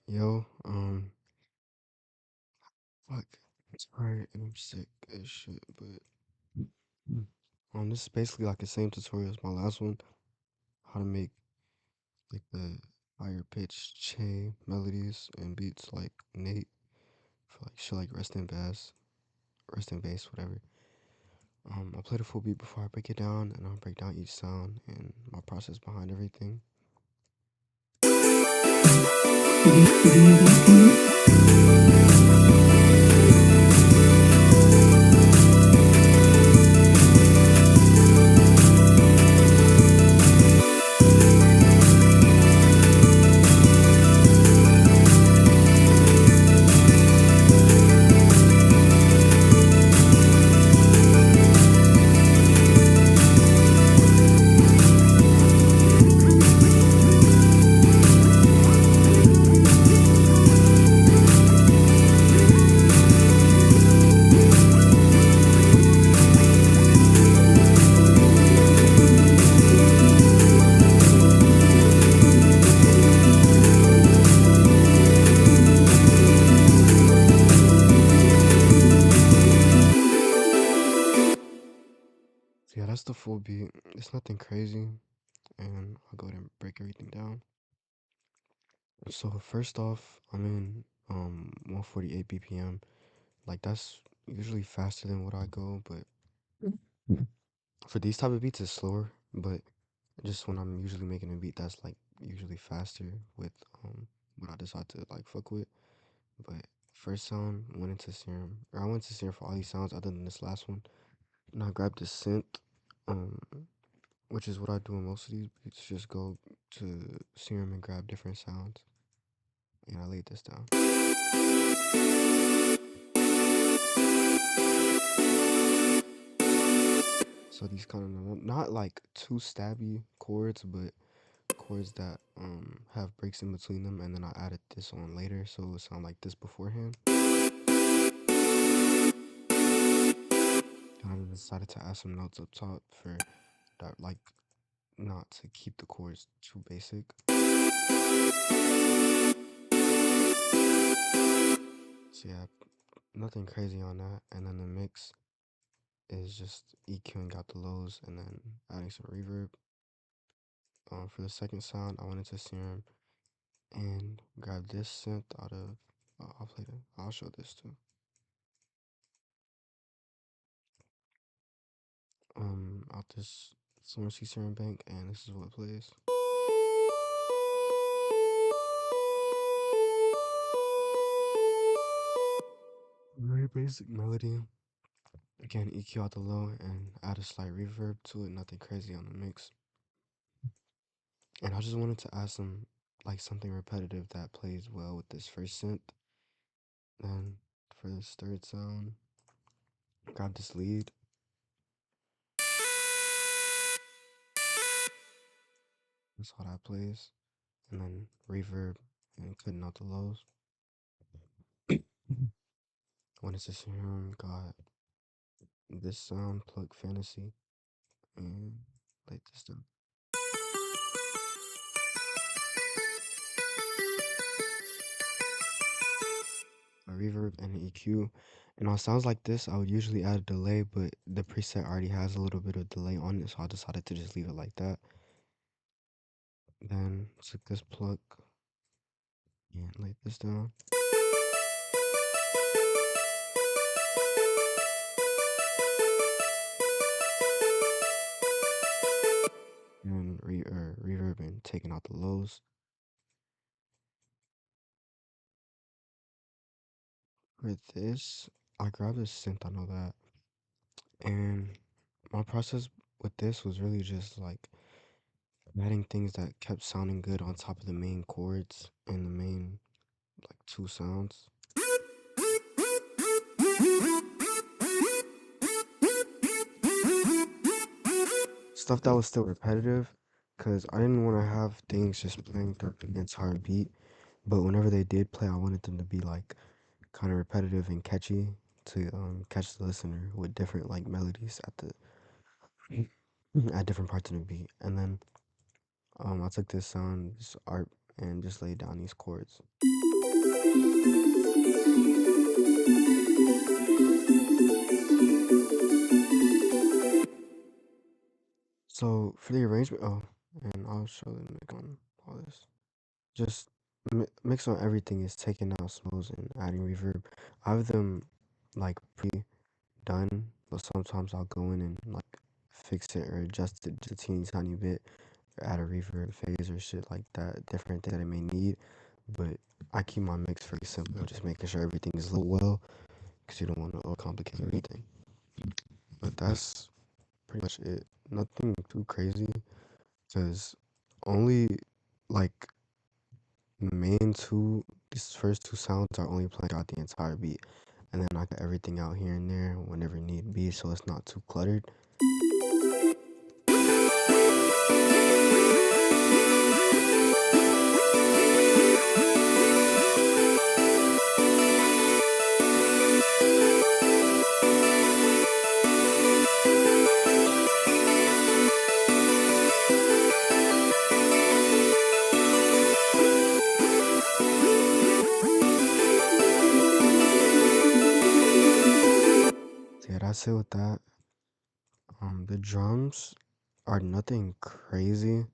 Yo, fuck. It's alright, and I'm sick as shit, but this is basically like the same tutorial as my last one. How to make like the higher pitched chain melodies and beats like Nate for like shit like rest and bass, whatever. I'll play the full beat before I break it down, and I'll break down each sound and my process behind everything. So yeah, that's the full beat. It's nothing crazy, and I'll go ahead and break everything down. So first off, I'm in 148 BPM. Like that's usually faster than what I go, but for these type of beats it's slower. But just when I'm usually making a beat that's like usually faster with what I decide to like fuck with. But first sound went into serum. Or I went to serum for all these sounds other than this last one. And I grabbed the synth, um, which is what I do in most of these beats. Just go to serum and grab different sounds. And I laid this down. So these kind of not like too stabby chords, but chords that have breaks in between them, and then I added this on later, so it would sound like this beforehand. And I decided to add some notes up top for that, like not to keep the chords too basic. So yeah, nothing crazy on that. And then the mix is just EQing out the lows and then adding some reverb. For the second sound, I went into Serum and grabbed this synth out of. I'll show this too. Out this Source Serum Bank, and this is what plays. Very basic melody. Again, EQ out the low and add a slight reverb to it. Nothing crazy on the mix. And I just wanted to add something repetitive that plays well with this first synth. Then for this third sound, grab this lead. That's how that plays. And then reverb and cutting out the lows. When it's a serum, got this sound, plug fantasy, and like this down. A reverb and an EQ. And on sounds like this, I would usually add a delay, but the preset already has a little bit of delay on it, so I decided to just leave it like that. Then took this plug and laid this down. And reverb and taking out the lows. For this, I grabbed a synth, I know that. And my process with this was really just like adding things that kept sounding good on top of the main chords and the main like two sounds. Stuff that was still repetitive, because I didn't want to have things just playing through the entire beat. But whenever they did play, I wanted them to be like kind of repetitive and catchy to catch the listener with different like melodies at the at different parts of the beat. And then I took this sound, this art, and just laid down these chords. So for the arrangement, oh, and I'll show the mix on all this. Just mix on everything is taking out smells and adding reverb. I have them like pre-done, but sometimes I'll go in and like fix it or adjust it just a teeny tiny bit, or add a reverb phase or shit like that. Different things that I may need, but I keep my mix very simple, just making sure everything is lit well, because you don't want to overcomplicate everything. But that's pretty much it. Nothing too crazy, because only like main two, these first two sounds are only playing out the entire beat, and then I got everything out here and there whenever need be, so it's not too cluttered. So yeah, that's it with that. The drums are nothing crazy,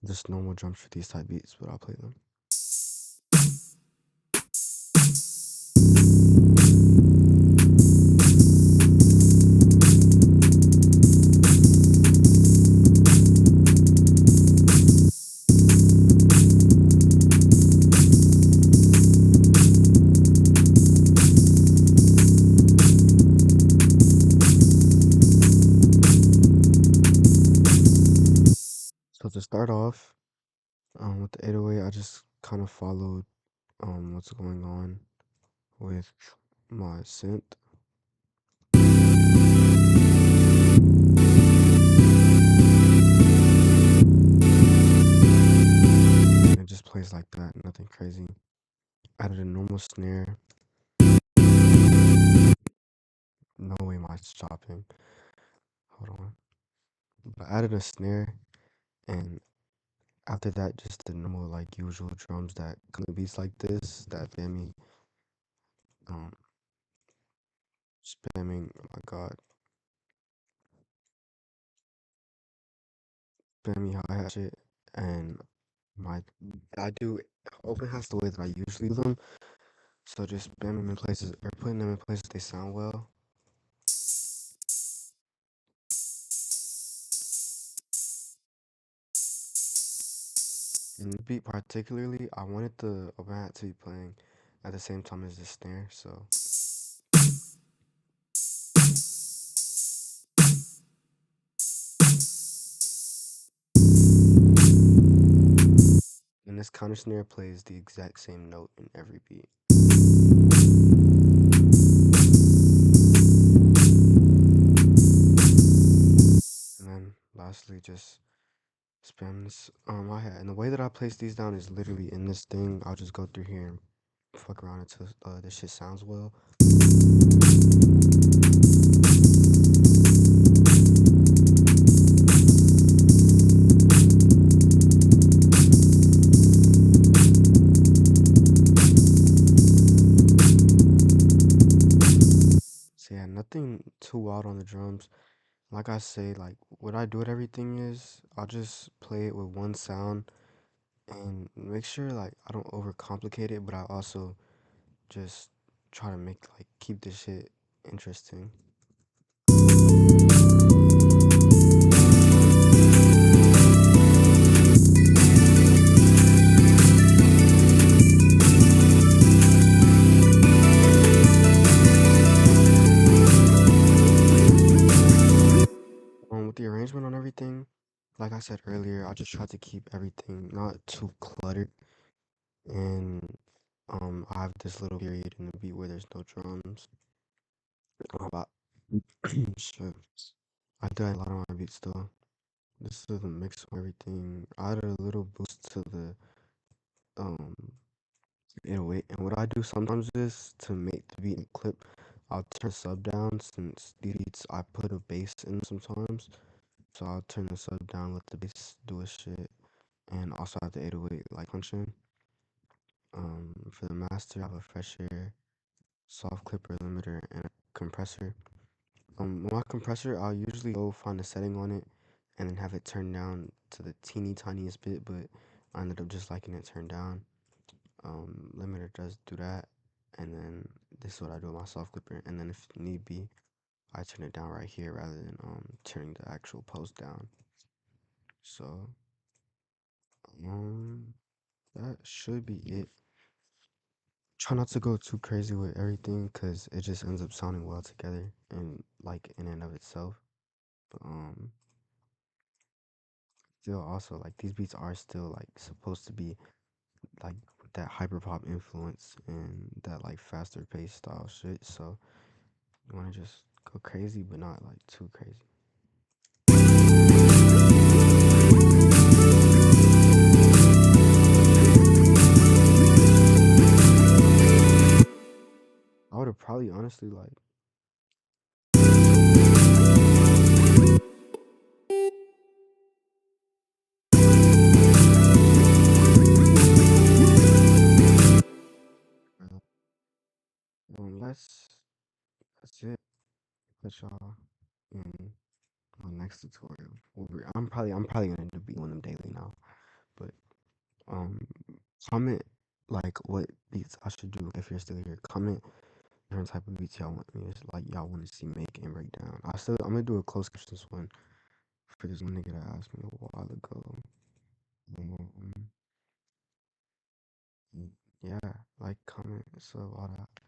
just normal drums for these type beats, but I'll play them. So to start off, with the 808, I just kind of followed what's going on with my synth. It just plays like that, nothing crazy. Added a normal snare. No way my chopping. Hold on. But I added a snare, and after that, just the normal like usual drums that come with beats like this that um spamming. Oh my god, spamming hi hat shit, and my I do open hats the way that I usually do them. So just spam them in places or putting them in places they sound well. And the beat particularly, I wanted the open hat to be playing at the same time as the snare, so and this counter snare plays the exact same note in every beat. And then lastly, just spam this hi-hat. And the way that I place these down is literally in this thing. I'll just go through here and fuck around until this shit sounds well. So yeah, nothing too wild on the drums. Like I say, like what I do with everything is I'll just play it with one sound and make sure like I don't overcomplicate it, but I also just try to make like keep this shit interesting. With the arrangement on everything, like I said earlier, I just try to keep everything not too cluttered. And I have this little period in the beat where there's no drums. But shit, I do that a lot on my beats though. This is the mix of everything. I added a little boost to the um 808, and what I do sometimes is to make the beat and clip, I'll turn sub down since these beats I put a bass in sometimes. So I'll turn the sub down, let the bass do its shit, and also have the 808 like function. For the master, I have a fresher, soft clipper limiter, and a compressor. With my compressor, I'll usually go find a setting on it and then have it turned down to the teeny tiniest bit, but I ended up just liking it turned down. Limiter does do that, and then this is what I do with my soft clipper, and then if need be, I turn it down right here rather than turning the actual post down. So that should be it. Try not to go too crazy with everything because it just ends up sounding well together and like in and of itself. But still also like these beats are still like supposed to be like with that hyperpop influence and that like faster paced style shit. So you wanna just go crazy but not like too crazy. I would have probably honestly like that's it. Catch y'all in my next tutorial. I'm probably gonna be doing them daily now. But um comment like what beats I should do if you're still here. Comment different type of beats y'all want me to like y'all want to see make and break down. I'm gonna do a close questions one for this one nigga that asked me a while ago. Um, yeah, like comment so all that.